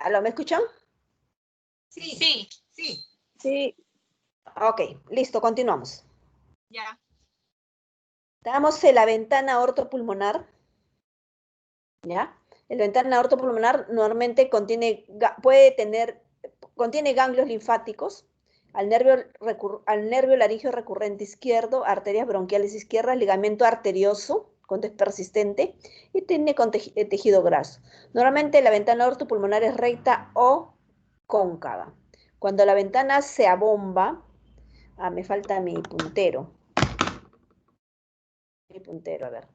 ¿Aló, me escuchan? Sí, sí, sí. Sí. Ok, listo, continuamos. Ya. Damos en la ventana ortopulmonar, ¿ya? La ventana ortopulmonar normalmente contiene ganglios linfáticos, al nervio laringio recurrente izquierdo, arterias bronquiales izquierdas, ligamento arterioso, cuando es persistente, y tiene tejido graso. Normalmente la ventana ortopulmonar es recta o cóncava. Cuando la ventana se abomba, me falta mi puntero. A ver.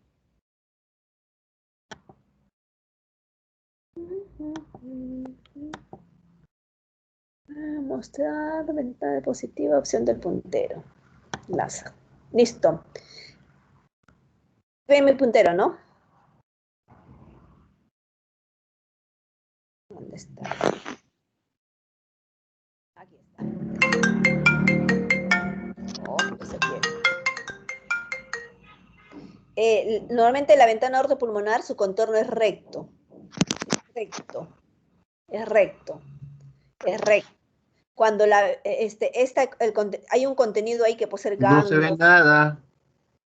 Mostrar ventana positiva, opción del puntero. Láser. Listo. Ven mi puntero, ¿no? ¿Dónde está? Aquí está. Oh, no se quiere. Normalmente la ventana ortopulmonar, su contorno es recto. Recto. Es recto. Es recto. Cuando hay un contenido ahí que puede ser No se ve ganglios. nada.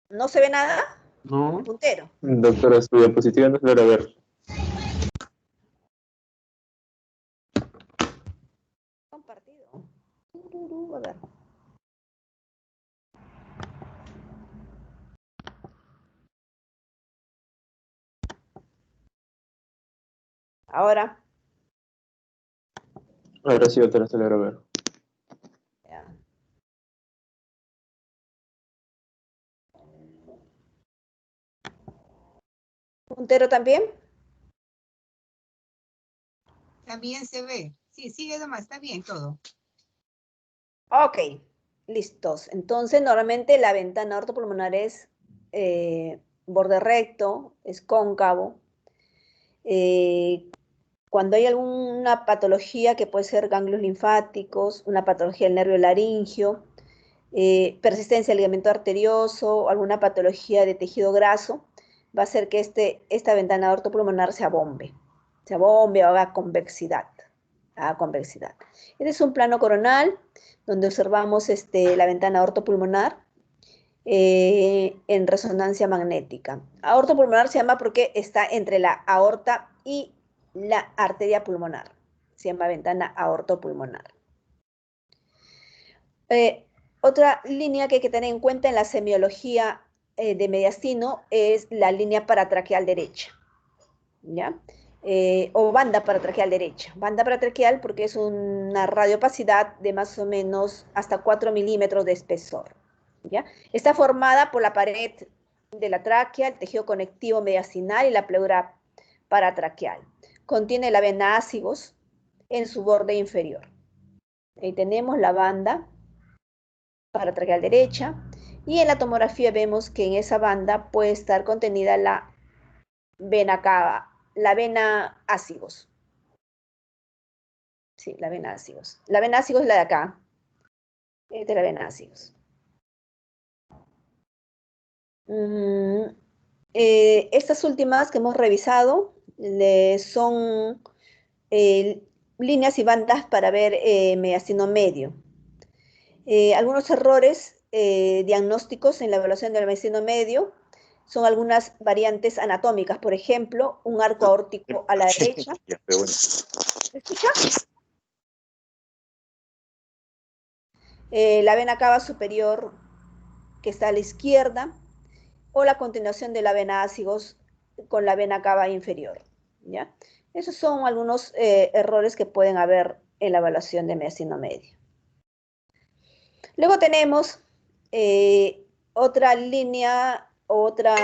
¿No se ve nada? No. El puntero. Doctora, su diapositiva no se logra ver. Compartido. A ver. Ahora. Ahora sí, doctora, se logra ver. Ya. ¿Puntero también? También se ve. Sí, sigue nomás, está bien todo. Ok, listos. Entonces, normalmente la ventana ortopulmonar es borde recto, es cóncavo. Cuando hay alguna patología que puede ser ganglios linfáticos, una patología del nervio laringio, persistencia del ligamento arterioso, alguna patología de tejido graso, va a hacer que esta ventana ortopulmonar se abombe o haga convexidad. Este es un plano coronal donde observamos la ventana ortopulmonar en resonancia magnética. Aorta pulmonar se llama porque está entre la aorta y la arteria pulmonar. Se llama ventana aortopulmonar. Otra línea que hay que tener en cuenta en la semiología de mediastino es la línea paratraqueal derecha, ¿ya? O banda paratraqueal derecha. Banda paratraqueal porque es una radiopacidad de más o menos hasta 4 milímetros de espesor, ¿ya? Está formada por la pared de la tráquea, el tejido conectivo mediastinal y la pleura paratraqueal. Contiene la vena ácigos en su borde inferior. Ahí tenemos la banda paratraqueal derecha, y en la tomografía vemos que en esa banda puede estar contenida la vena cava, la vena ácigos. Sí, la vena ácigos. La vena ácigos es la de acá. Esta es la vena ácigos. Estas últimas que hemos revisado son líneas y bandas para ver mediastino medio. Algunos errores diagnósticos en la evaluación del mediastino medio son algunas variantes anatómicas. Por ejemplo, un arco aórtico a la derecha. ¿Me escucha? La vena cava superior que está a la izquierda, o la continuación de la vena ácigos con la vena cava inferior, ¿ya? Esos son algunos errores que pueden haber en la evaluación de mediastino medio. Luego tenemos otra línea, otro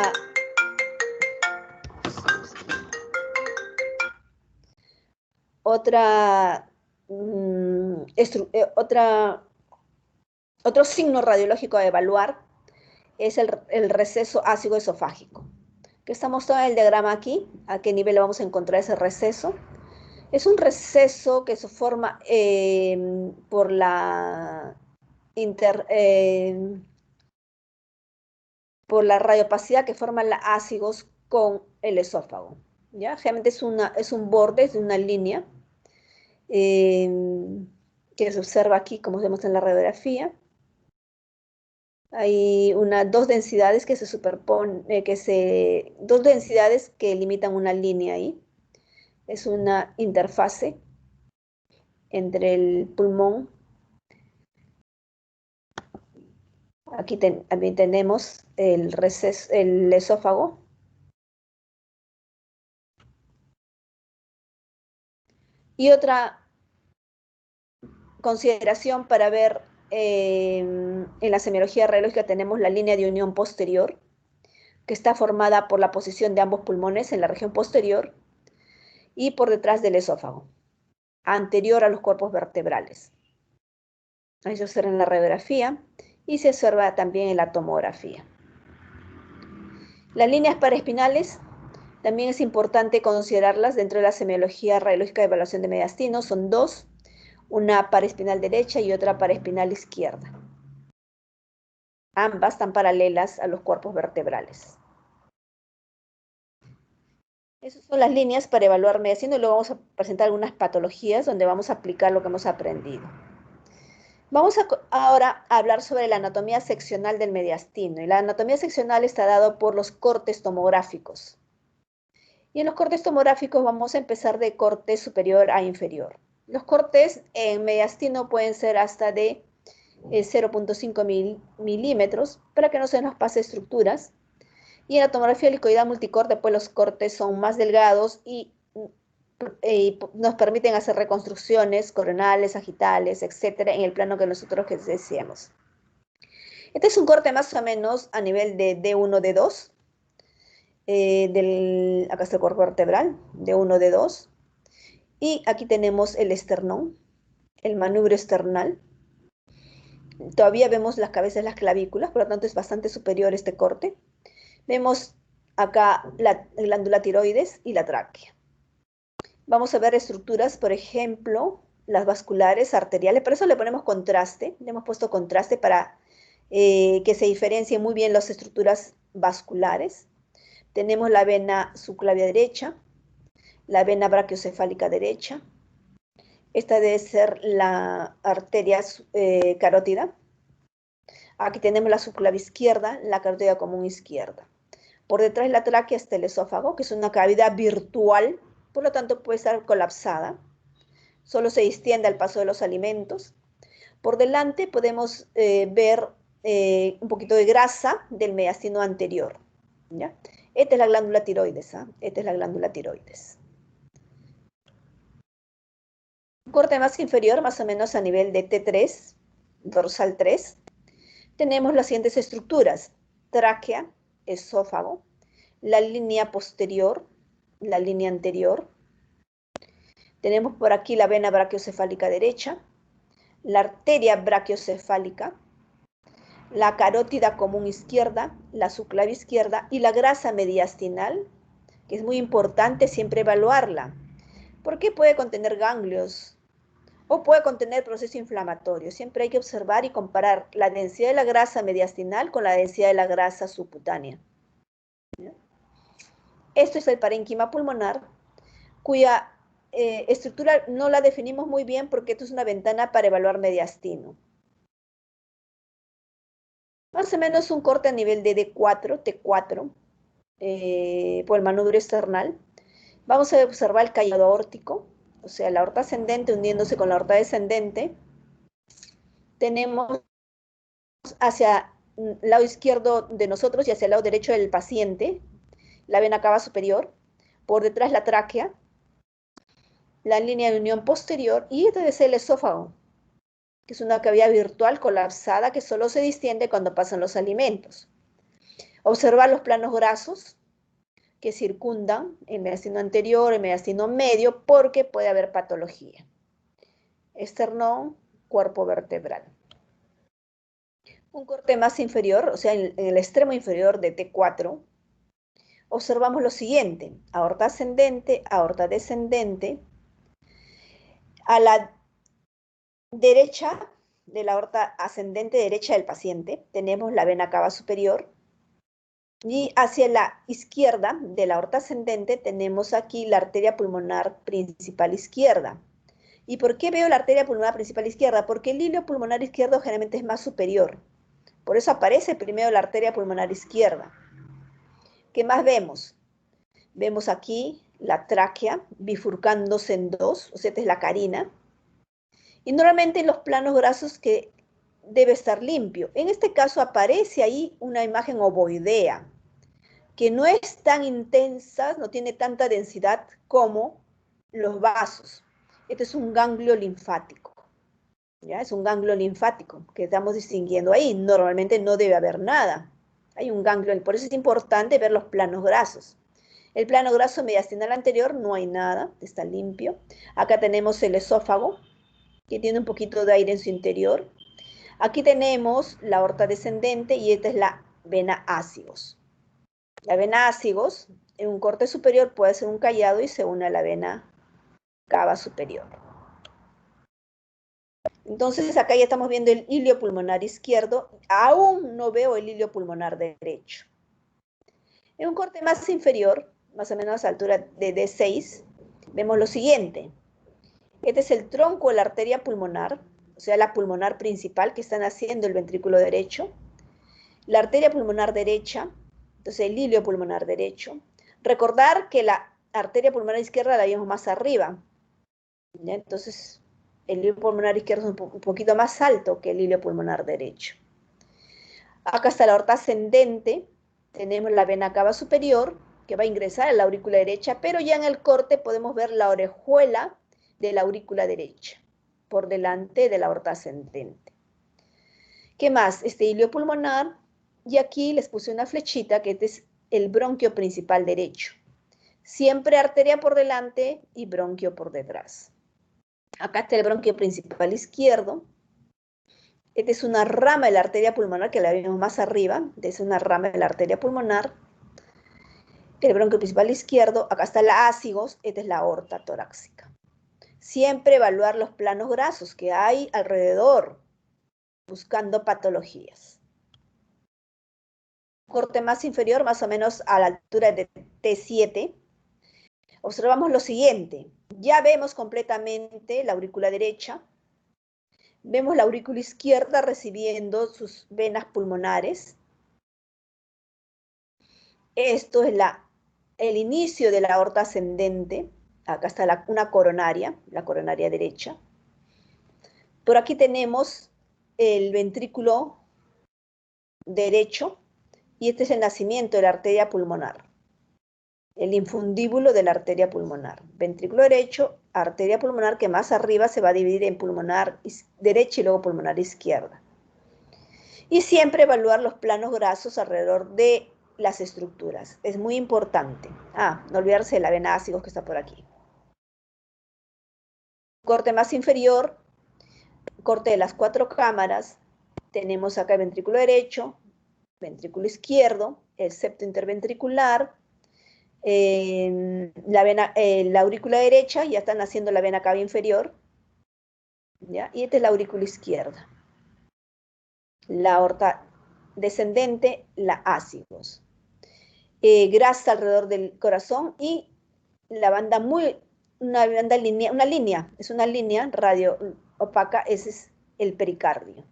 signo radiológico a evaluar es el receso ácido esofágico, que está mostrado en el diagrama aquí, a qué nivel vamos a encontrar ese receso. Es un receso que se forma por la radiopacidad que forman los ácigos con el esófago, ¿ya? Generalmente es un borde, es una línea. que se observa aquí, como vemos en la radiografía. Hay dos densidades que se superponen, dos densidades que limitan una línea ahí. Es una interfase entre el pulmón. Aquí también tenemos el esófago. Y otra consideración para ver en la semiología radiológica tenemos la línea de unión posterior, que está formada por la posición de ambos pulmones en la región posterior y por detrás del esófago, anterior a los cuerpos vertebrales. Ahí se observa en la radiografía y se observa también en la tomografía. Las líneas paraespinales también es importante considerarlas dentro de la semiología radiológica de evaluación de mediastino. Son dos, una paraespinal derecha y otra paraespinal izquierda. Ambas están paralelas a los cuerpos vertebrales. Esas son las líneas para evaluar mediastino y luego vamos a presentar algunas patologías donde vamos a aplicar lo que hemos aprendido. Vamos ahora a hablar sobre la anatomía seccional del mediastino. Y la anatomía seccional está dado por los cortes tomográficos. Y en los cortes tomográficos vamos a empezar de corte superior a inferior. Los cortes en mediastino pueden ser hasta de 0.5 milímetros para que no se nos pase estructuras. Y en la tomografía helicoidal multicorte, pues los cortes son más delgados y nos permiten hacer reconstrucciones coronales, sagitales, etcétera, en el plano que nosotros deseamos. Este es un corte más o menos a nivel de D1, D2. Acá está el cuerpo vertebral, D1, D2. Y aquí tenemos el esternón, el manubrio esternal. Todavía vemos las cabezas de las clavículas, por lo tanto es bastante superior este corte. Vemos acá la glándula tiroides y la tráquea. Vamos a ver estructuras, por ejemplo, las vasculares, arteriales. Por eso le ponemos contraste. Le hemos puesto contraste para que se diferencien muy bien las estructuras vasculares. Tenemos la vena subclavia derecha, la vena brachiocefálica derecha. Esta debe ser la arteria carótida. Aquí tenemos la subclavia izquierda, la carótida común izquierda. Por detrás de la tráquea está el esófago, que es una cavidad virtual, por lo tanto puede estar colapsada. Solo se distiende al paso de los alimentos. Por delante podemos ver un poquito de grasa del mediastino anterior. ¿Ya? Esta es la glándula tiroides. Esta es la glándula tiroides. Un corte más inferior, más o menos a nivel de T3, dorsal 3. Tenemos las siguientes estructuras: tráquea, esófago, la línea posterior, la línea anterior. Tenemos por aquí la vena brachiocefálica derecha, la arteria brachiocefálica, la carótida común izquierda, la subclavia izquierda y la grasa mediastinal, que es muy importante siempre evaluarla, porque puede contener ganglios o puede contener proceso inflamatorio. Siempre hay que observar y comparar la densidad de la grasa mediastinal con la densidad de la grasa subcutánea. Esto es el parénquima pulmonar, cuya estructura no la definimos muy bien porque esto es una ventana para evaluar mediastino. Más o menos un corte a nivel de D4, T4, por el manubrio esternal. Vamos a observar el callado aórtico, o sea, la aorta ascendente uniéndose con la aorta descendente. Tenemos hacia el lado izquierdo de nosotros y hacia el lado derecho del paciente la vena cava superior, por detrás la tráquea, la línea de unión posterior, y este es el esófago, que es una cavidad virtual colapsada que solo se distiende cuando pasan los alimentos. Observar los planos grasos que circundan el mediastino anterior, el mediastino medio, porque puede haber patología. Esternón, cuerpo vertebral. Un corte más inferior, o sea, en el extremo inferior de T4, observamos lo siguiente: aorta ascendente, aorta descendente. A la derecha de la aorta ascendente derecha del paciente tenemos la vena cava superior, y hacia la izquierda de la aorta ascendente tenemos aquí la arteria pulmonar principal izquierda, ¿Y por qué veo la arteria pulmonar principal izquierda? Porque el hilio pulmonar izquierdo generalmente es más superior. Por eso aparece primero la arteria pulmonar izquierda. ¿Qué más vemos? Vemos aquí la tráquea bifurcándose en dos, o sea, esta es la carina. Y normalmente en los planos grasos que debe estar limpio. En este caso aparece ahí una imagen ovoidea, que no es tan intensa, no tiene tanta densidad como los vasos. Este es un ganglio linfático. ¿Ya? Es un ganglio linfático que estamos distinguiendo ahí. Normalmente no debe haber nada. Hay un ganglio, por eso es importante ver los planos grasos. El plano graso mediastinal anterior no hay nada, está limpio. Acá tenemos el esófago, que tiene un poquito de aire en su interior. Aquí tenemos la aorta descendente y esta es la vena ácigos. La vena ácigos, en un corte superior puede ser un callado y se une a la vena cava superior. Entonces acá ya estamos viendo el hilio pulmonar izquierdo. Aún no veo el hilio pulmonar derecho. En un corte más inferior, más o menos a altura de D6, vemos lo siguiente. Este es el tronco de la arteria pulmonar, o sea, la pulmonar principal que está haciendo el ventrículo derecho. La arteria pulmonar derecha, entonces el hilio pulmonar derecho. Recordar que la arteria pulmonar izquierda la vemos más arriba. ¿Ya? Entonces, el hilio pulmonar izquierdo es un poquito más alto que el hilio pulmonar derecho. Acá está la aorta ascendente. Tenemos la vena cava superior, que va a ingresar a la aurícula derecha, pero ya en el corte podemos ver la orejuela de la aurícula derecha, por delante de la aorta ascendente. ¿Qué más? Este hilio pulmonar, y aquí les puse una flechita, que este es el bronquio principal derecho. Siempre arteria por delante y bronquio por detrás. Acá está el bronquio principal izquierdo. Esta es una rama de la arteria pulmonar que la vemos más arriba. Esta es una rama de la arteria pulmonar. El bronquio principal izquierdo. Acá está la ácigos. Esta es la aorta torácica. Siempre evaluar los planos grasos que hay alrededor, buscando patologías. Corte más inferior, más o menos a la altura de T7. Observamos lo siguiente. Ya vemos completamente la aurícula derecha. Vemos la aurícula izquierda recibiendo sus venas pulmonares. Esto es el inicio de la aorta ascendente. Acá está una coronaria, la coronaria derecha. Por aquí tenemos el ventrículo derecho y este es el nacimiento de la arteria pulmonar. El infundíbulo de la arteria pulmonar. Ventrículo derecho, arteria pulmonar que más arriba se va a dividir en pulmonar derecha y luego pulmonar izquierda. Y siempre evaluar los planos grasos alrededor de las estructuras. Es muy importante. No olvidarse de la vena ácigos que está por aquí. Corte más inferior, corte de las 4 cámaras. Tenemos acá el ventrículo derecho, ventrículo izquierdo, el septo interventricular, la aurícula derecha, ya están haciendo la vena cava inferior, ¿ya? Y esta es la aurícula izquierda. La aorta descendente, la ácigos. Grasa alrededor del corazón y la banda una línea, es una línea radio opaca, ese es el pericardio.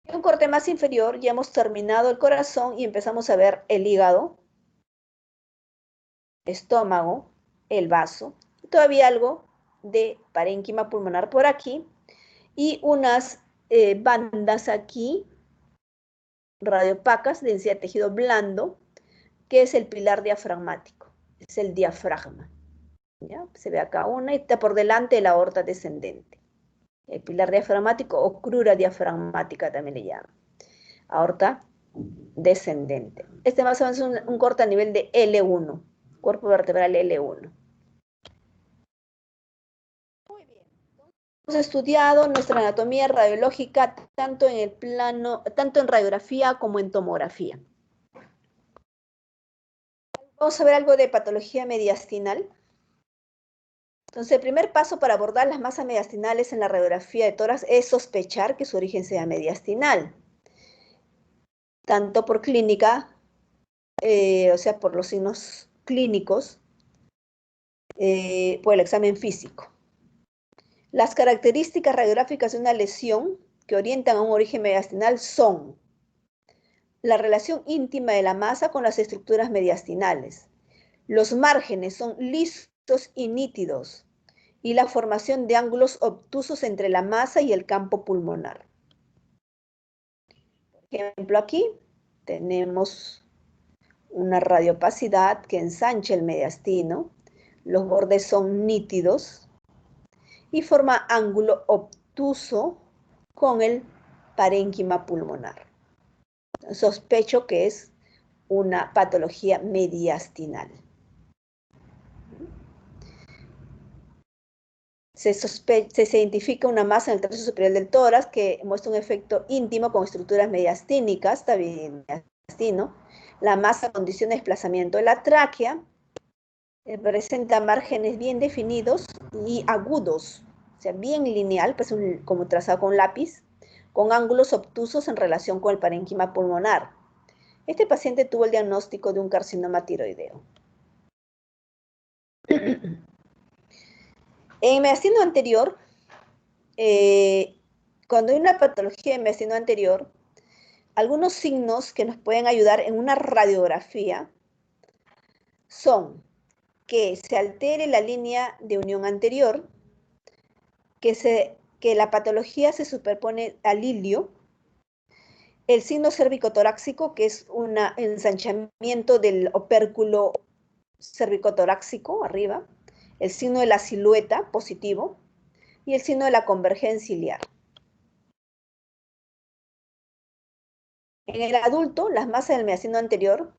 En un corte más inferior ya hemos terminado el corazón y empezamos a ver el hígado, estómago, el vaso, y todavía algo de parénquima pulmonar por aquí y unas bandas aquí, radiopacas, densidad de tejido blando, que es el pilar diafragmático, es el diafragma. ¿Ya? Se ve acá una y está por delante de la aorta descendente. El pilar diafragmático o crura diafragmática también le llaman. Aorta descendente. Este más o menos es un corte a nivel de L1, cuerpo vertebral L1. Muy bien. Hemos estudiado nuestra anatomía radiológica tanto en radiografía como en tomografía. Vamos a ver algo de patología mediastinal. Entonces, el primer paso para abordar las masas mediastinales en la radiografía de tórax es sospechar que su origen sea mediastinal, tanto por clínica, o sea, por los signos clínicos, por el examen físico. Las características radiográficas de una lesión que orientan a un origen mediastinal son la relación íntima de la masa con las estructuras mediastinales. Los márgenes son lisos y nítidos y la formación de ángulos obtusos entre la masa y el campo pulmonar. Por ejemplo, aquí tenemos una radiopacidad que ensancha el mediastino, los bordes son nítidos y forma ángulo obtuso con el parénquima pulmonar. Sospecho que es una patología mediastinal. Se identifica una masa en el tercio superior del tórax que muestra un efecto íntimo con estructuras mediastínicas, mediastino. La masa condiciona el desplazamiento de la tráquea, presenta márgenes bien definidos y agudos, o sea, bien lineal, pues como trazado con lápiz, con ángulos obtusos en relación con el parénquima pulmonar. Este paciente tuvo el diagnóstico de un carcinoma tiroideo. En mediastino anterior, cuando hay una patología de mediastino anterior, algunos signos que nos pueden ayudar en una radiografía son que se altere la línea de unión anterior, que la patología se superpone al ilio, el signo cervicotorácico, que es un ensanchamiento del opérculo cervicotorácico arriba, el signo de la silueta positivo y el signo de la convergencia ciliar. En el adulto, las masas del mediastino anterior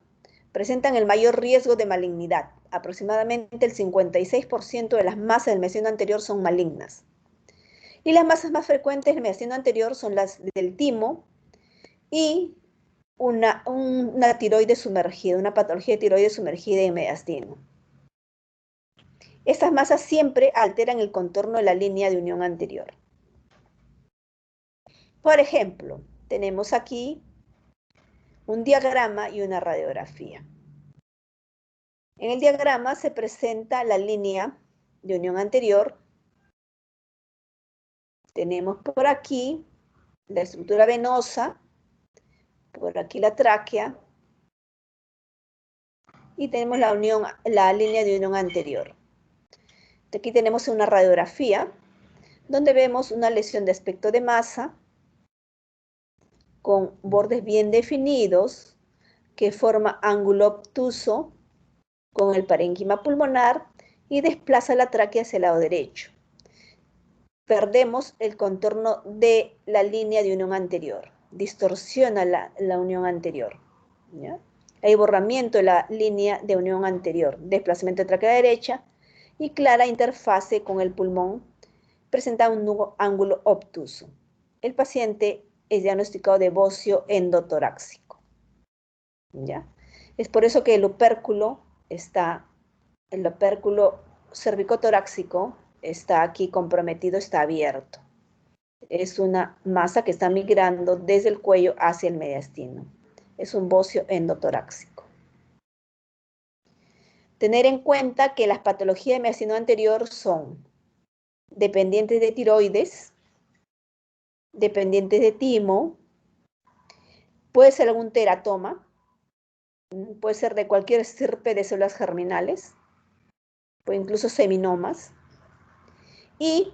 presentan el mayor riesgo de malignidad. Aproximadamente el 56% de las masas del mediastino anterior son malignas. Y las masas más frecuentes del mediastino anterior son las del timo y una tiroide sumergida, una patología de tiroides sumergida en mediastino. Estas masas siempre alteran el contorno de la línea de unión anterior. Por ejemplo, tenemos aquí un diagrama y una radiografía. En el diagrama se presenta la línea de unión anterior. Tenemos por aquí la estructura venosa, por aquí la tráquea, y tenemos la línea de unión anterior. Aquí tenemos una radiografía donde vemos una lesión de aspecto de masa con bordes bien definidos que forma ángulo obtuso con el parénquima pulmonar y desplaza la tráquea hacia el lado derecho. Perdemos el contorno de la línea de unión anterior, distorsiona la unión anterior. ¿Ya? Hay borramiento de la línea de unión anterior, desplazamiento de tráquea derecha y clara interfase con el pulmón, presenta un ángulo obtuso. El paciente es diagnosticado de bocio endotorácico. ¿Ya? Es por eso que el opérculo cervicotorácico está aquí comprometido, está abierto. Es una masa que está migrando desde el cuello hacia el mediastino. Es un bocio endotorácico. Tener en cuenta que las patologías de mediastino anterior son dependientes de tiroides, dependientes de timo, puede ser algún teratoma, puede ser de cualquier estirpe de células germinales, puede incluso seminomas, y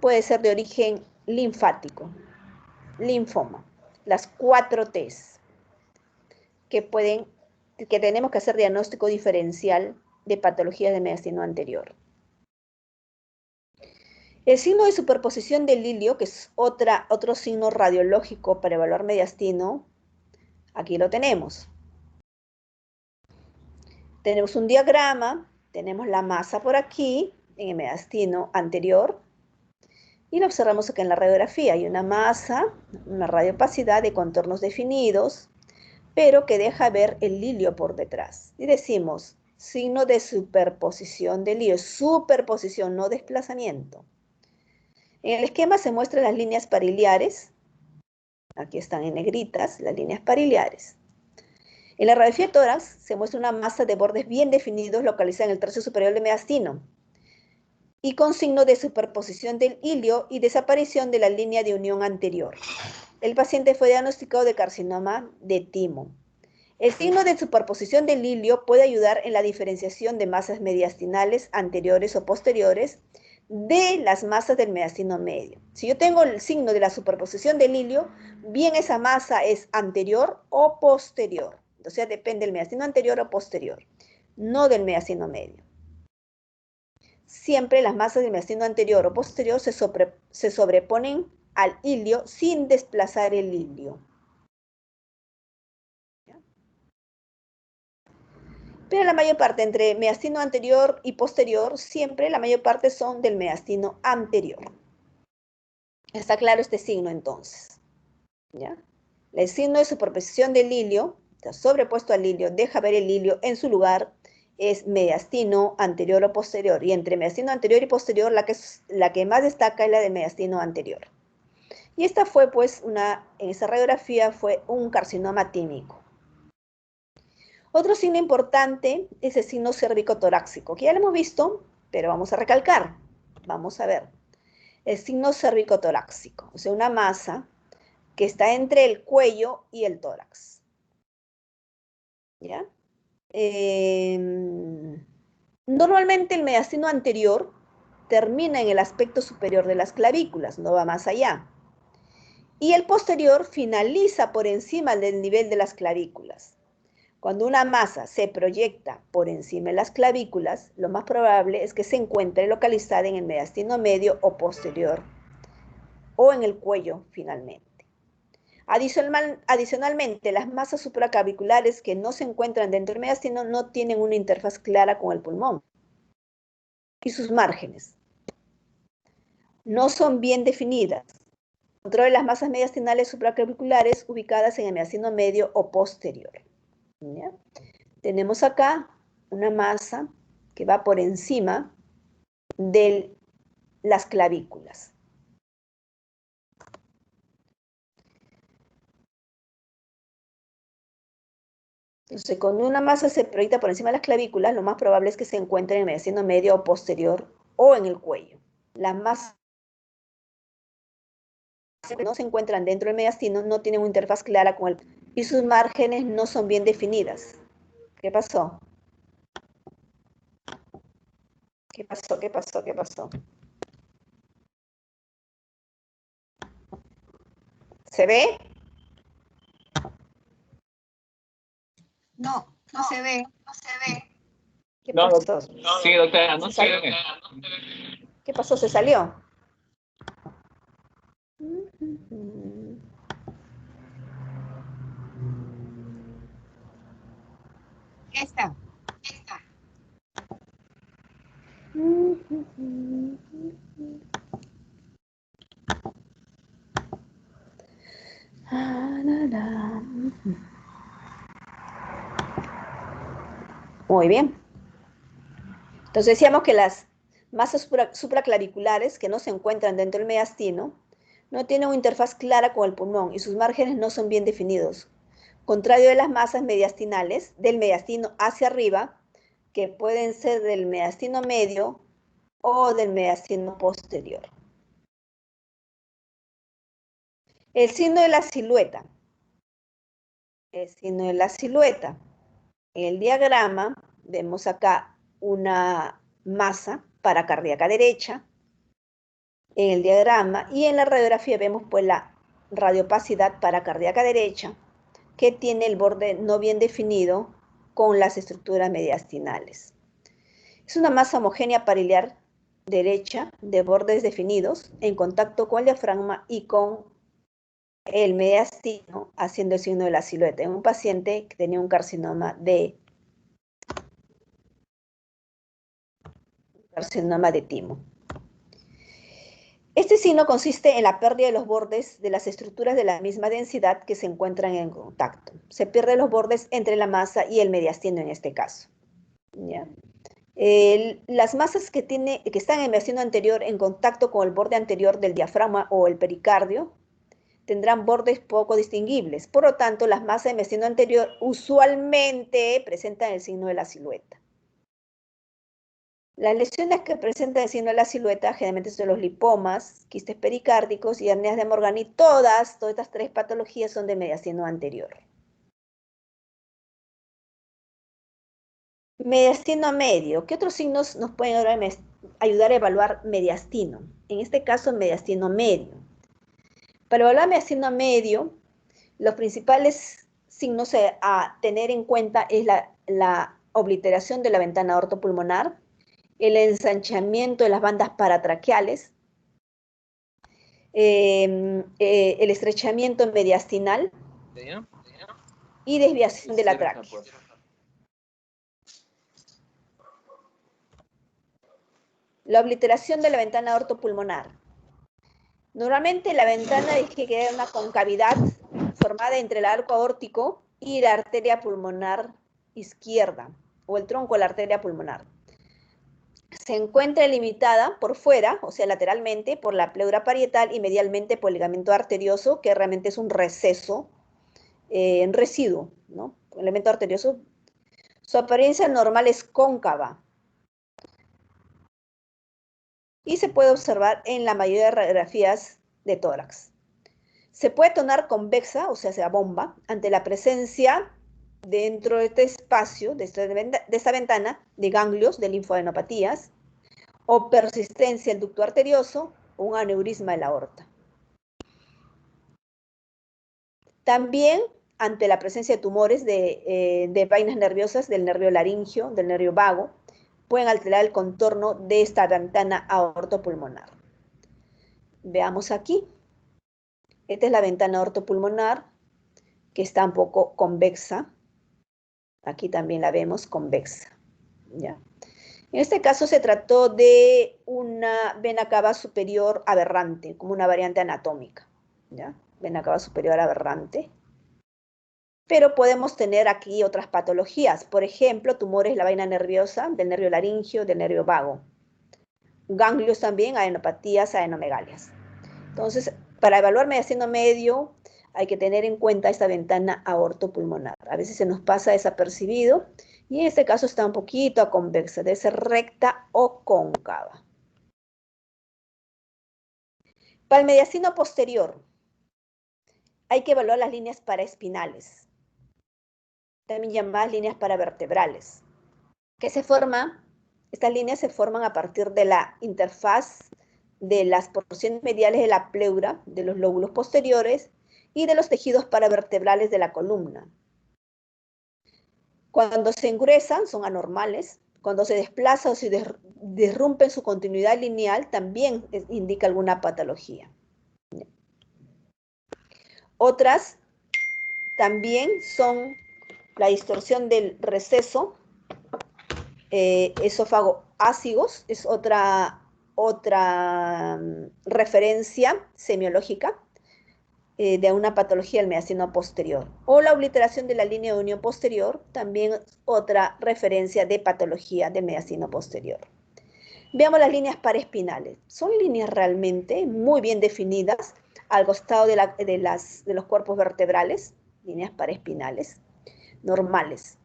puede ser de origen linfático, linfoma, las 4 T's, que tenemos que hacer diagnóstico diferencial de patologías de mediastino anterior. El signo de superposición del ilio, que es otro signo radiológico para evaluar mediastino, aquí lo tenemos. Tenemos un diagrama, tenemos la masa por aquí, en el mediastino anterior, y lo observamos aquí en la radiografía. Hay una masa, una radiopacidad de contornos definidos, pero que deja ver el ilio por detrás. Y decimos, signo de superposición del ilio, superposición, no desplazamiento. En el esquema se muestran las líneas pariliares. Aquí están en negritas las líneas pariliares. En la radiografía de tórax se muestra una masa de bordes bien definidos localizada en el tercio superior del mediastino y con signo de superposición del hilio y desaparición de la línea de unión anterior. El paciente fue diagnosticado de carcinoma de timo. El signo de superposición del hilio puede ayudar en la diferenciación de masas mediastinales anteriores o posteriores de las masas del mediastino medio. Si yo tengo el signo de la superposición del hilio, bien esa masa es anterior o posterior. O sea, depende del mediastino anterior o posterior, no del mediastino medio. Siempre las masas del mediastino anterior o posterior se sobreponen al hilio sin desplazar el hilio. Pero la mayor parte entre mediastino anterior y posterior, siempre la mayor parte son del mediastino anterior. ¿Está claro este signo entonces? ¿Ya? El signo de superposición del hilio, sobrepuesto al hilio, deja ver el hilio en su lugar, es mediastino anterior o posterior. Y entre mediastino anterior y posterior, la que más destaca es la del mediastino anterior. Y esta fue, pues, en esa radiografía fue un carcinoma tímico. Otro signo importante es el signo cérvico-torácico, que ya lo hemos visto, pero vamos a recalcar. Vamos a ver. El signo cérvico-torácico, o sea, una masa que está entre el cuello y el tórax. ¿Ya? Normalmente el mediastino anterior termina en el aspecto superior de las clavículas, no va más allá. Y el posterior finaliza por encima del nivel de las clavículas. Cuando una masa se proyecta por encima de las clavículas, lo más probable es que se encuentre localizada en el mediastino medio o posterior, o en el cuello finalmente. Adicionalmente, las masas supraclaviculares que no se encuentran dentro del mediastino no tienen una interfaz clara con el pulmón y sus márgenes no son bien definidas. Control de las masas mediastinales supraclaviculares ubicadas en el mediastino medio o posterior. ¿Ya? Tenemos acá una masa que va por encima de las clavículas. Entonces, cuando una masa se proyecta por encima de las clavículas, lo más probable es que se encuentre en el mediastino medio o posterior o en el cuello. Las masas que no se encuentran dentro del mediastino no tienen una interfaz clara con el y sus márgenes no son bien definidas. ¿Qué pasó? ¿Qué pasó? ¿Qué pasó? ¿Qué pasó? ¿Se ve? No, no se ve. ¿Qué No, pasó? sí, doctora, no se ve. ¿Qué pasó? ¿Se salió? Esta. Muy bien. Entonces decíamos que las masas supraclaviculares que no se encuentran dentro del mediastino no tienen una interfaz clara con el pulmón y sus márgenes no son bien definidos. Contrario de las masas mediastinales, del mediastino hacia arriba, que pueden ser del mediastino medio o del mediastino posterior. El signo de la silueta. El signo de la silueta. En el diagrama vemos acá una masa paracardíaca derecha. En el diagrama y en la radiografía vemos pues la radiopacidad paracardíaca derecha que tiene el borde no bien definido con las estructuras mediastinales. Es una masa homogénea pariliar derecha de bordes definidos en contacto con el diafragma y con el mediastino haciendo el signo de la silueta en un paciente que tenía un carcinoma de timo. Este signo consiste en la pérdida de los bordes de las estructuras de la misma densidad que se encuentran en contacto. Se pierden los bordes entre la masa y el mediastino en este caso. ¿Ya? Las masas que están en el mediastino anterior en contacto con el borde anterior del diafragma o el pericardio tendrán bordes poco distinguibles. Por lo tanto, las masas de mediastino anterior usualmente presentan el signo de la silueta. Las lesiones que presentan el signo de la silueta generalmente son los lipomas, quistes pericárdicos y hernias de Morgani. Todas estas tres patologías son de mediastino anterior. Mediastino medio. ¿Qué otros signos nos pueden ayudar a evaluar mediastino? En este caso, mediastino medio. Para evaluar mediastino medio, los principales signos a tener en cuenta es la obliteración de la ventana aortopulmonar, el ensanchamiento de las bandas paratraqueales, el estrechamiento mediastinal y desviación de la tráquea. La obliteración de la ventana aortopulmonar. Normalmente la ventana tiene que quedar una concavidad formada entre el arco aórtico y la arteria pulmonar izquierda, o el tronco de la arteria pulmonar. Se encuentra limitada por fuera, o sea, lateralmente, por la pleura parietal y medialmente por el ligamento arterioso, que realmente es un receso, un residuo, ¿no? El elemento arterioso. Su apariencia normal es cóncava. Y se puede observar en la mayoría de radiografías de tórax. Se puede tornar convexa, o sea bomba, ante la presencia dentro de este espacio, de esta ventana, de ganglios, de linfadenopatías, o persistencia del ducto arterioso, o un aneurisma de la aorta. También ante la presencia de tumores de vainas nerviosas del nervio laringio, del nervio vago, pueden alterar el contorno de esta ventana aortopulmonar. Veamos aquí. Esta es la ventana aortopulmonar, que está un poco convexa. Aquí también la vemos convexa, ¿ya? En este caso se trató de una vena cava superior aberrante, como una variante anatómica, ¿ya? Vena cava superior aberrante. Pero podemos tener aquí otras patologías, por ejemplo, tumores de la vaina nerviosa, del nervio laringio, del nervio vago. Ganglios también, adenopatías, adenomegalias. Entonces, para evaluar mediastino medio, hay que tener en cuenta esta ventana aortopulmonar. A veces se nos pasa desapercibido y en este caso está un poquito convexa, debe ser recta o cóncava. Para el mediastino posterior, hay que evaluar las líneas paraespinales, también llamadas líneas paravertebrales. Estas líneas se forman a partir de la interfaz de las porciones mediales de la pleura, de los lóbulos posteriores y de los tejidos paravertebrales de la columna. Cuando se engruesan, son anormales. Cuando se desplazan o se derrumpen su continuidad lineal, también indica alguna patología. Otras también son la distorsión del receso esófago ácigos, es otra referencia semiológica de una patología del mediastino posterior. O la obliteración de la línea de unión posterior, también otra referencia de patología del mediastino posterior. Veamos las líneas paraespinales. Son líneas realmente muy bien definidas al costado de los cuerpos vertebrales, líneas paraespinales normales.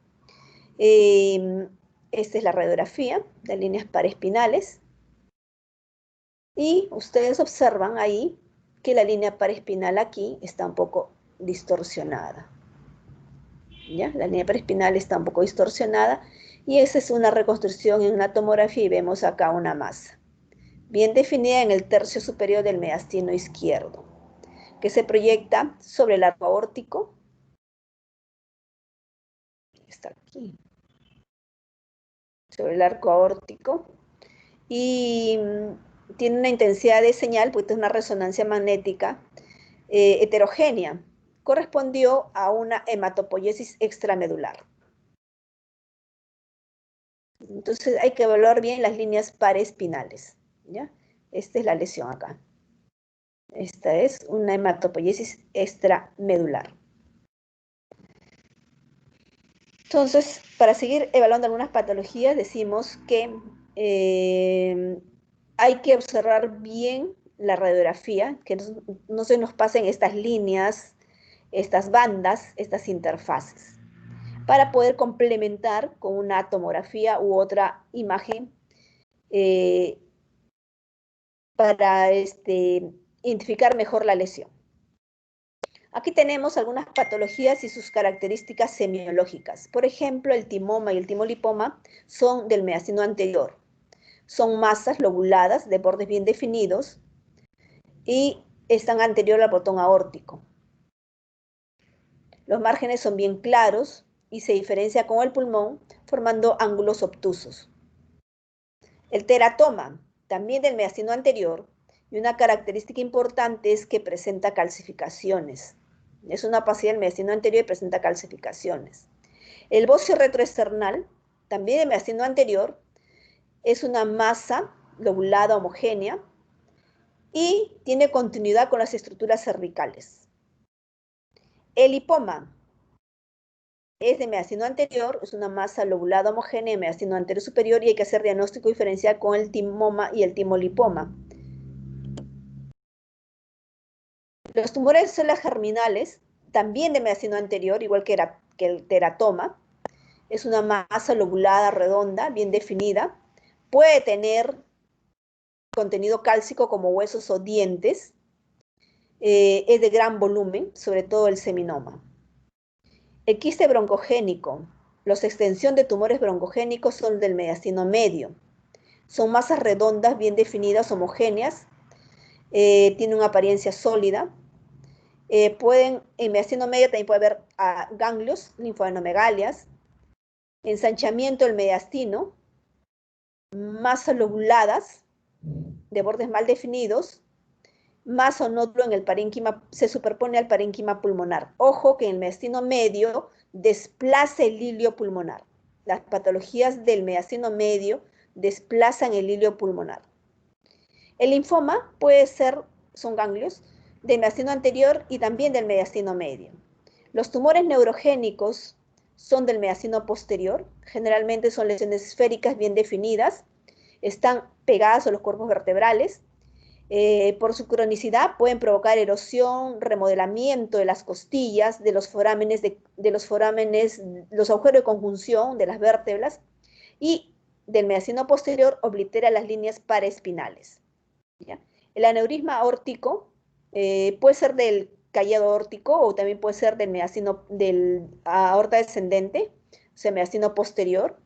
Esta es la radiografía de líneas paraespinales. Y ustedes observan ahí que la línea paraespinal aquí está un poco distorsionada. ¿Ya? La línea paraespinal está un poco distorsionada y esa es una reconstrucción en una tomografía y vemos acá una masa bien definida en el tercio superior del mediastino izquierdo, que se proyecta sobre el arco aórtico. Está aquí. Sobre el arco aórtico. Y tiene una intensidad de señal, porque es una resonancia magnética heterogénea. Correspondió a una hematopoiesis extramedular. Entonces hay que evaluar bien las líneas paraespinales, ¿ya? Esta es la lesión acá. Esta es una hematopoiesis extramedular. Entonces, para seguir evaluando algunas patologías, decimos que hay que observar bien la radiografía, que no se nos pasen estas líneas, estas bandas, estas interfaces, para poder complementar con una tomografía u otra imagen para identificar mejor la lesión. Aquí tenemos algunas patologías y sus características semiológicas. Por ejemplo, el timoma y el timolipoma son del mediastino anterior. Son masas lobuladas de bordes bien definidos y están anterior al botón aórtico. Los márgenes son bien claros y se diferencia con el pulmón formando ángulos obtusos. El teratoma, también del mediastino anterior, y una característica importante es que presenta calcificaciones. Es una opacidad del mediastino anterior y presenta calcificaciones. El bocio retroesternal, también del mediastino anterior, es una masa lobulada homogénea y tiene continuidad con las estructuras cervicales. El lipoma es de mediastino anterior, es una masa lobulada homogénea de mediastino anterior superior y hay que hacer diagnóstico diferencial con el timoma y el timolipoma. Los tumores de células germinales, también de mediastino anterior, igual que el teratoma, es una masa lobulada redonda, bien definida. Puede tener contenido cálcico como huesos o dientes. Es de gran volumen, sobre todo el seminoma. El quiste broncogénico. Los extensión de tumores broncogénicos son del mediastino medio. Son masas redondas, bien definidas, homogéneas. Tienen una apariencia sólida. En mediastino medio también puede haber ganglios, linfoadenomegalias, ensanchamiento del mediastino, masas lobuladas de bordes mal definidos, masa o nódulo en el parénquima, se superpone al parénquima pulmonar. Ojo que en el mediastino medio desplaza el hilio pulmonar. Las patologías del mediastino medio desplazan el hilio pulmonar. El linfoma son ganglios del mediastino anterior y también del mediastino medio. Los tumores neurogénicos son del mediastino posterior, generalmente son lesiones esféricas bien definidas, están pegadas a los cuerpos vertebrales. Por su cronicidad pueden provocar erosión, remodelamiento de las costillas, de los forámenes, los agujeros de conjunción de las vértebras y del mediastino posterior oblitera las líneas paraespinales. ¿Ya? El aneurisma aórtico puede ser del callado aórtico o también puede ser del aorta descendente, o sea, mediastino posterior.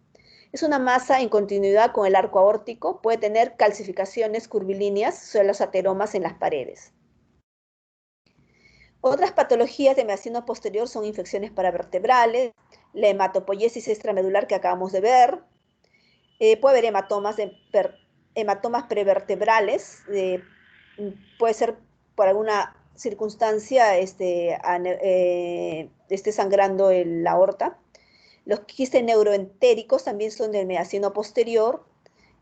Es una masa en continuidad con el arco aórtico, puede tener calcificaciones curvilíneas sobre los ateromas en las paredes. Otras patologías de mediastino posterior son infecciones paravertebrales, la hematopoiesis extramedular que acabamos de ver, puede haber hematomas prevertebrales, puede ser por alguna circunstancia esté sangrando la aorta. Los quistes neuroentéricos también son del mediastino posterior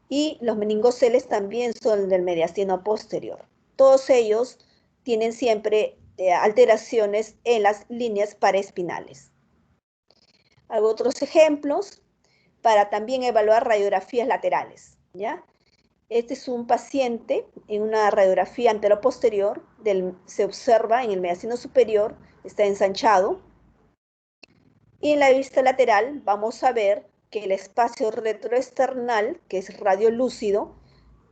y los meningoceles también son del mediastino posterior. Todos ellos tienen siempre alteraciones en las líneas paraespinales. Hago otros ejemplos para también evaluar radiografías laterales, ¿ya? Este es un paciente en una radiografía anteroposterior, se observa en el mediastino superior, está ensanchado, y en la vista lateral vamos a ver que el espacio retroesternal, que es radiolúcido,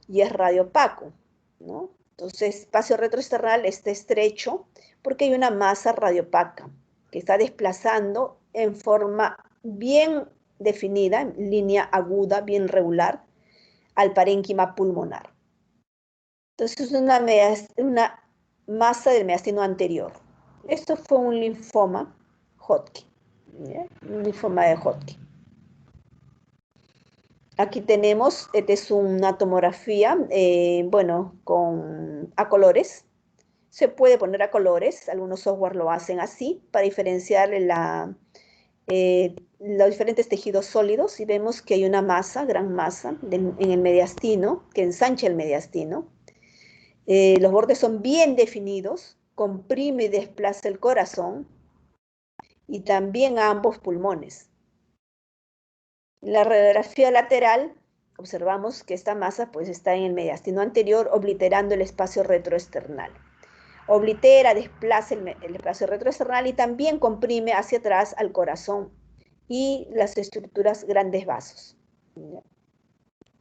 y es radiopaco, ¿no? Entonces, el espacio retroesternal está estrecho porque hay una masa radiopaca que está desplazando en forma bien definida, en línea aguda, bien regular, al parénquima pulmonar. Entonces, es una masa del mediastino anterior. Esto fue un linfoma Hodgkin, ¿ya? Un linfoma de Hodgkin. Aquí tenemos, esta es una tomografía, a colores. Se puede poner a colores, algunos software lo hacen así, para diferenciar los diferentes tejidos sólidos, y vemos que hay una masa, gran masa, en el mediastino, que ensancha el mediastino. Los bordes son bien definidos, comprime y desplaza el corazón, y también a ambos pulmones. La radiografía lateral observamos que esta masa pues está en el mediastino anterior, obliterando el espacio retroesternal. Oblitera, desplaza el espacio retroesternal y también comprime hacia atrás al corazón y las estructuras grandes vasos.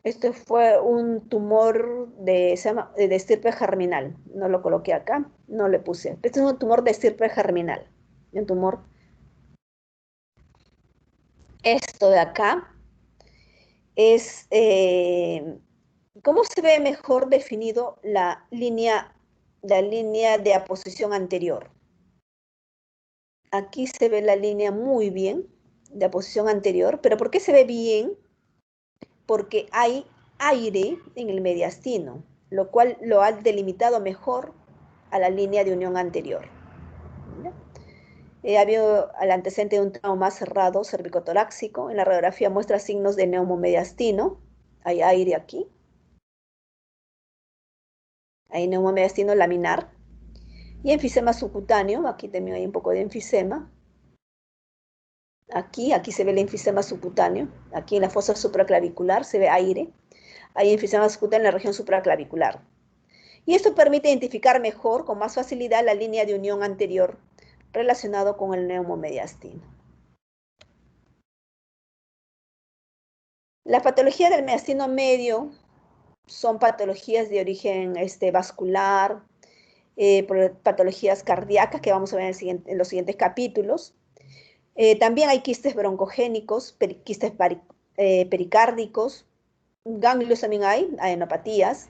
Este fue un tumor de estirpe germinal. No lo coloqué acá, no le puse. Este es un tumor de estirpe germinal. Un tumor. Esto de acá es, ¿cómo se ve mejor definido la línea de aposición anterior? Aquí se ve la línea muy bien de aposición anterior, pero ¿por qué se ve bien? Porque hay aire en el mediastino, lo cual lo ha delimitado mejor a la línea de unión anterior. Había el antecedente de un trauma cerrado cervicotorácico. En la radiografía muestra signos de neumomediastino. Hay aire aquí. Hay neumomediastino laminar. Y enfisema subcutáneo. Aquí también hay un poco de enfisema. Aquí se ve el enfisema subcutáneo. Aquí en la fosa supraclavicular se ve aire. Hay enfisema subcutáneo en la región supraclavicular. Y esto permite identificar mejor, con más facilidad, la línea de unión anterior relacionado con el neumomediastino. La patología del mediastino medio son patologías de origen vascular, patologías cardíacas que vamos a ver en los siguientes capítulos. También hay quistes broncogénicos, quistes pericárdicos, ganglios también hay, adenopatías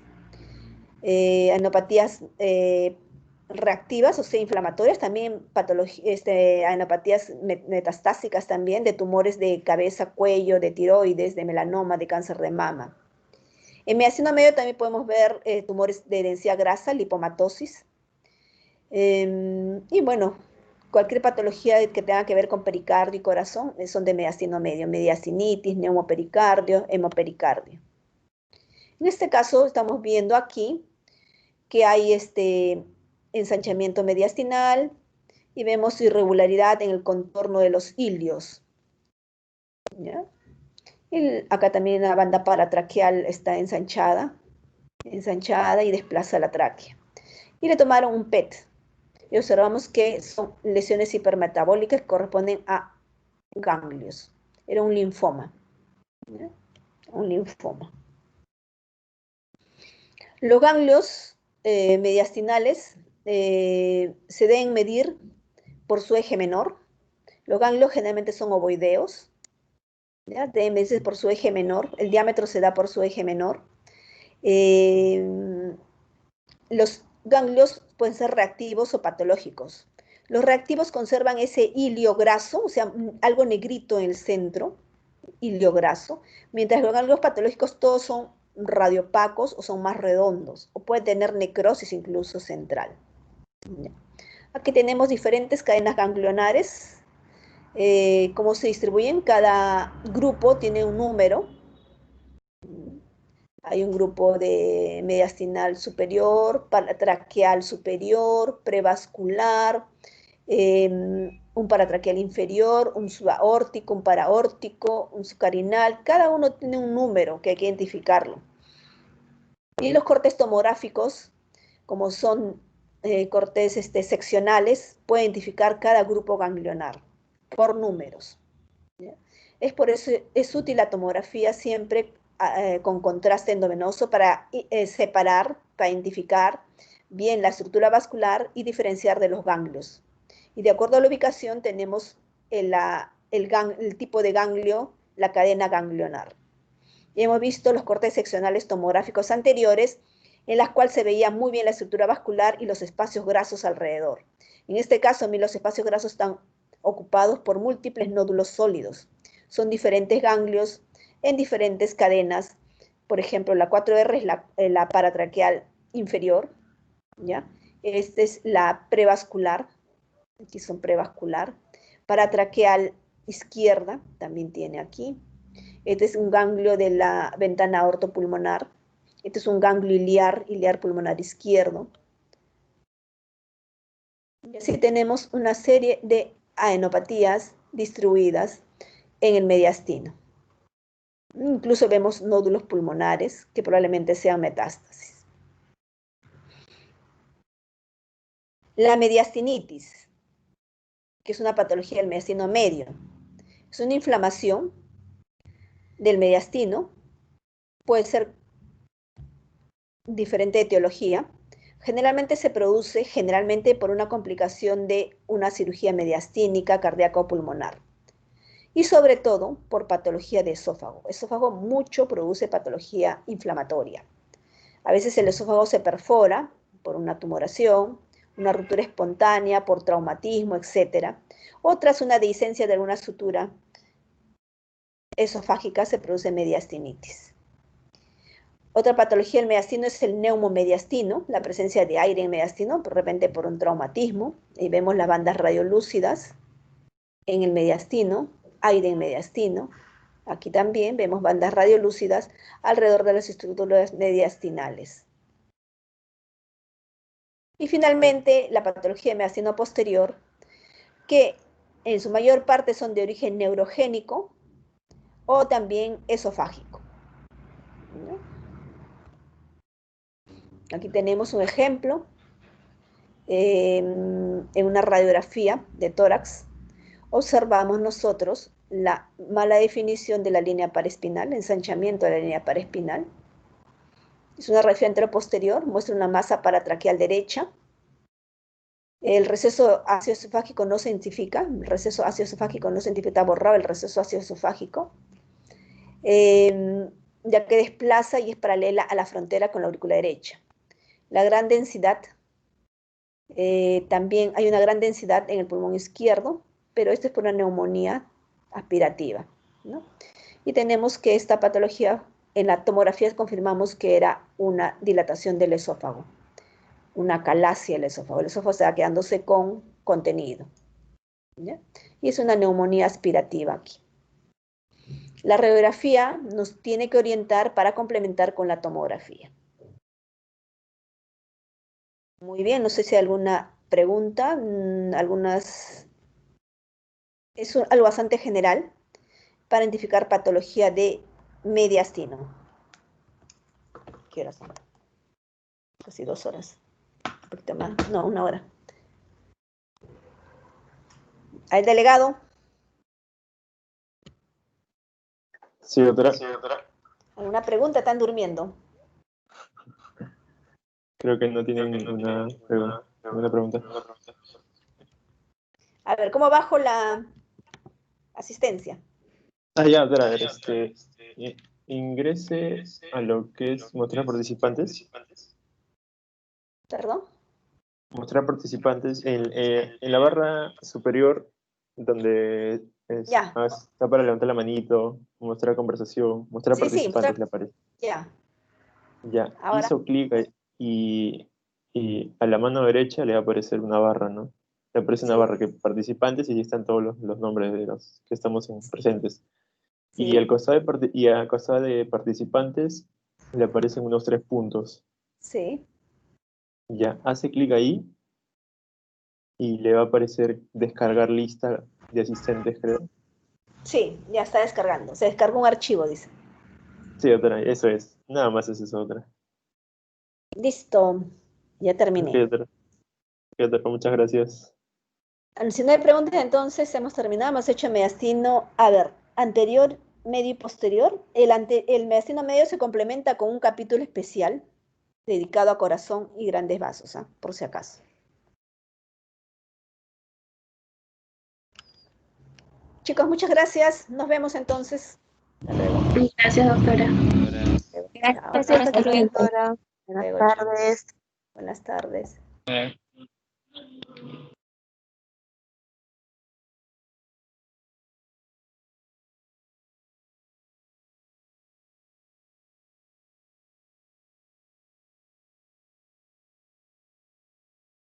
reactivas, o sea, inflamatorias, también adenopatías metastásicas también, de tumores de cabeza, cuello, de tiroides, de melanoma, de cáncer de mama. En mediastino medio también podemos ver tumores de densidad grasa, lipomatosis. Y bueno, cualquier patología que tenga que ver con pericardio y corazón son de mediastino medio, mediastinitis, neumopericardio, hemopericardio. En este caso estamos viendo aquí que hay ensanchamiento mediastinal y vemos irregularidad en el contorno de los ilios. ¿Ya? Acá también la banda paratraqueal está ensanchada y desplaza la tráquea. Y le tomaron un PET y observamos que son lesiones hipermetabólicas que corresponden a ganglios. Era un linfoma. ¿Ya? Un linfoma. Los ganglios mediastinales se deben medir por su eje menor. Los ganglios generalmente son ovoideos. ¿Ya? Deben medirse por su eje menor. El diámetro se da por su eje menor. Los ganglios pueden ser reactivos o patológicos. Los reactivos conservan ese hilio graso, o sea, algo negrito en el centro, hilio graso, mientras los ganglios patológicos todos son radiopacos o son más redondos, o puede tener necrosis incluso central. Aquí tenemos diferentes cadenas ganglionares. Cómo se distribuyen, cada grupo tiene un número. Hay un grupo de mediastinal superior, paratraqueal superior, prevascular, un paratraqueal inferior, un subaórtico, un paraórtico, un subcarinal. Cada uno tiene un número que hay que identificarlo. Y los cortes tomográficos, como son cortes seccionales, pueden identificar cada grupo ganglionar por números. ¿Ya? Es por eso es útil la tomografía siempre con contraste endovenoso para separar, para identificar bien la estructura vascular y diferenciar de los ganglios. Y de acuerdo a la ubicación tenemos el tipo de ganglio, la cadena ganglionar. Y hemos visto los cortes seccionales tomográficos anteriores, en las cuales se veía muy bien la estructura vascular y los espacios grasos alrededor. En este caso, los espacios grasos están ocupados por múltiples nódulos sólidos. Son diferentes ganglios en diferentes cadenas. Por ejemplo, la 4R es la paratraqueal inferior, ¿ya? Esta es la prevascular, aquí son prevascular. Paratraqueal izquierda, también tiene aquí. Este es un ganglio de la ventana aortopulmonar. Este es un ganglio iliar pulmonar izquierdo. Y así tenemos una serie de adenopatías distribuidas en el mediastino. Incluso vemos nódulos pulmonares que probablemente sean metástasis. La mediastinitis, que es una patología del mediastino medio, es una inflamación del mediastino, puede ser diferente de etiología. Generalmente se produce por una complicación de una cirugía mediastínica, cardíaca o pulmonar. Y sobre todo por patología de esófago. Esófago mucho produce patología inflamatoria. A veces el esófago se perfora por una tumoración, una ruptura espontánea, por traumatismo, etc. O tras una dehiscencia de alguna sutura esofágica se produce mediastinitis. Otra patología del mediastino es el neumomediastino, la presencia de aire en mediastino, de repente por un traumatismo. Y vemos las bandas radiolúcidas en el mediastino, aire en mediastino. Aquí también vemos bandas radiolúcidas alrededor de las estructuras mediastinales. Y finalmente, la patología de mediastino posterior, que en su mayor parte son de origen neurogénico o también esofágico. ¿No? Aquí tenemos un ejemplo en una radiografía de tórax. Observamos nosotros la mala definición de la línea paraespinal, ensanchamiento de la línea paraespinal. Es una radiografía anteroposterior, muestra una masa paratraqueal derecha. El receso ácido-esofágico no se identifica, el receso ácido-esofágico no se identifica, está borrado el receso ácido-esofágico, ya que desplaza y es paralela a la frontera con la aurícula derecha. La gran densidad, también hay una gran densidad en el pulmón izquierdo, pero esto es por una neumonía aspirativa, ¿no? Y tenemos que esta patología, en la tomografía confirmamos que era una dilatación del esófago, una calasia del esófago. El esófago está quedándose con contenido, ¿ya? Y es una neumonía aspirativa aquí. La radiografía nos tiene que orientar para complementar con la tomografía. Muy bien, no sé si hay alguna pregunta, es algo bastante general para identificar patología de mediastino. ¿Qué horas son? Casi 2 horas. Un poquito más, no, 1 hora. ¿Al delegado? Sí, doctora. ¿Alguna pregunta? ¿Están durmiendo? Creo que no tienen ninguna pregunta. A ver, ¿cómo bajo la asistencia? Ya, doctora, a ver, ingrese a lo que es mostrar participantes. ¿Perdón? Mostrar participantes en la barra superior, donde Ya. está para levantar la manito, mostrar conversación, mostrar Sí, participantes, le aparece. Ya. Ya, Ahora. hizo clic y a la mano derecha le va a aparecer una barra, ¿no? Le aparece una Sí. barra que participantes y ahí están todos los nombres de los que estamos presentes. Sí. Y al costado de participantes le aparecen unos 3 puntos. Sí. Ya, hace clic ahí y le va a aparecer descargar lista de asistentes, creo. Sí, ya está descargando. Se descargó un archivo, dice. Sí, doctora, eso es. Nada más es eso, doctora. Listo. Ya terminé. Ok, doctora. Ok, doctora, muchas gracias. Si no hay preguntas, entonces hemos terminado. Hemos hecho mediastino, a ver, anterior, medio y posterior. El mediastino medio se complementa con un capítulo especial dedicado a corazón y grandes vasos, ¿eh? Por si acaso. Chicos, muchas gracias. Nos vemos entonces. Hasta luego. Gracias, doctora. Chao. Gracias, doctora. Hasta luego, chao. Buenas tardes. Buenas tardes.